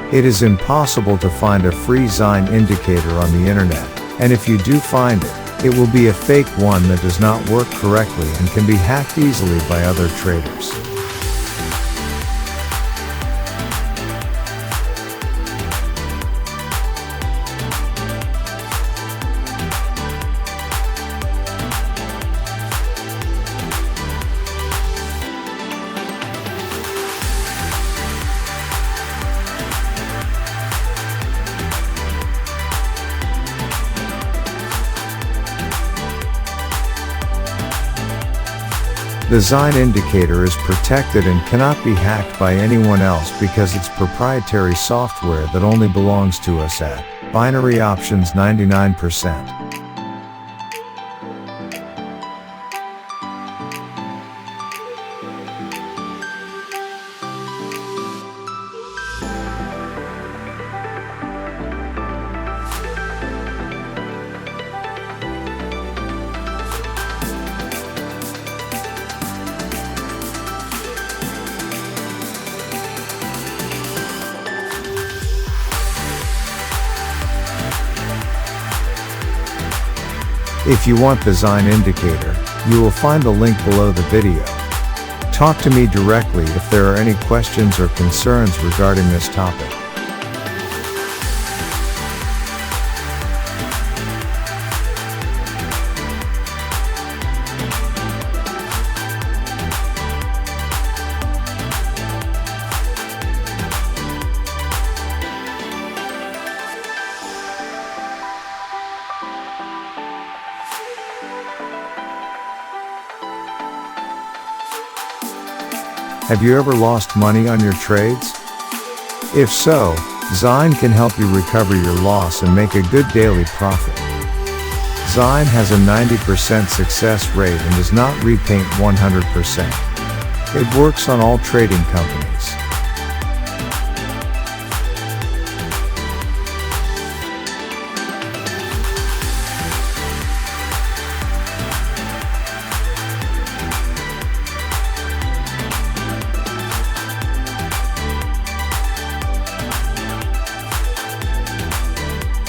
It is impossible to find a free Zain indicator on the internet, and if you do find it, it will be a fake one that does not work correctly and can be hacked easily by other traders. The Zain indicator is protected and cannot be hacked by anyone else because it's proprietary software that only belongs to us at Binary Options 99%. If you want the Zain indicator, you will find the link below the video. Talk to me directly if there are any questions or concerns regarding this topic. Have you ever lost money on your trades? If so, Zain can help you recover your loss and make a good daily profit. Zain has a 90% success rate and does not repaint 100%. It works on all trading companies.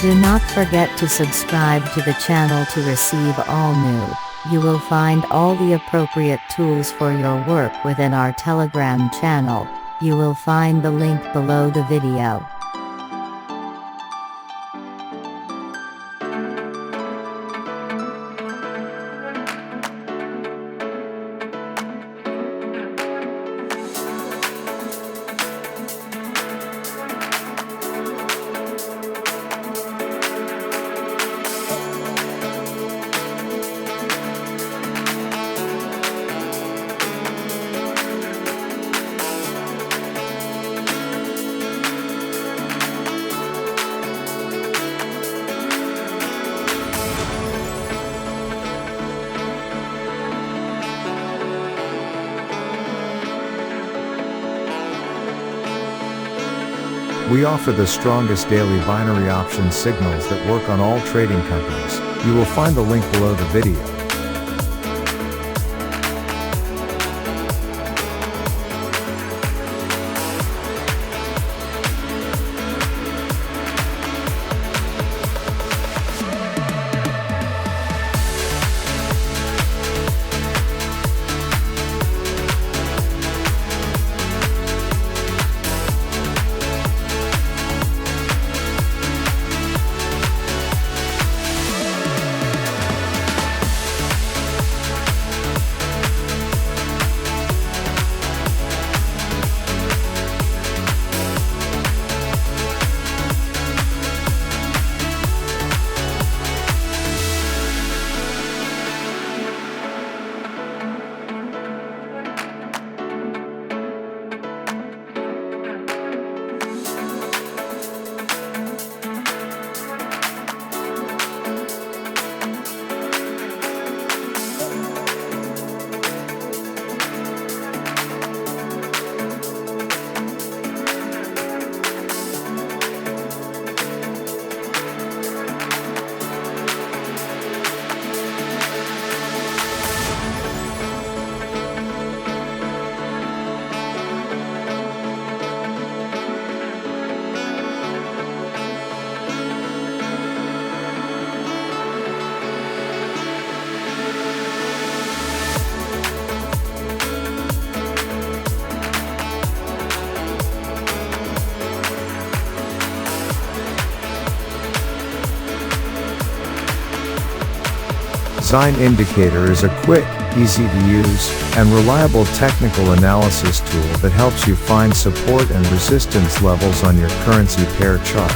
Do not forget to subscribe to the channel to receive all new. You will find all the appropriate tools for your work within our Telegram channel. You will find the link below the video. We offer the strongest daily binary option signals that work on all trading companies. You will find the link below the video. Zain indicator is a quick, easy to use, and reliable technical analysis tool that helps you find support and resistance levels on your currency pair chart.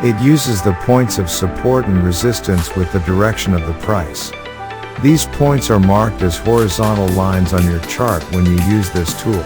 It uses the points of support and resistance with the direction of the price. These points are marked as horizontal lines on your chart when you use this tool.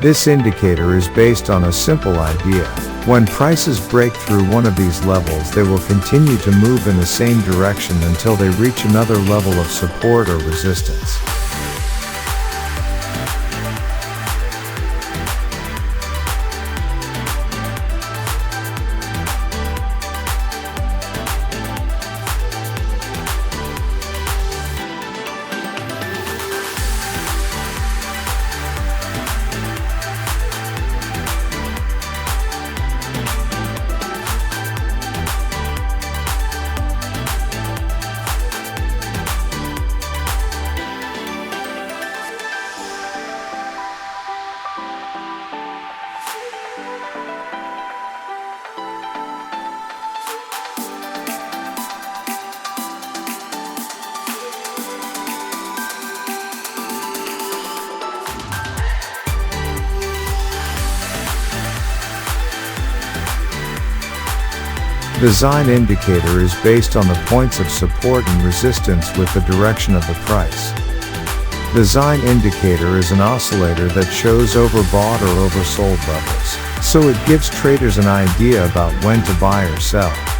This indicator is based on a simple idea. When prices break through one of these levels, they will continue to move in the same direction until they reach another level of support or resistance. The Zain indicator is based on the points of support and resistance with the direction of the price. The Zain indicator is an oscillator that shows overbought or oversold levels, so it gives traders an idea about when to buy or sell.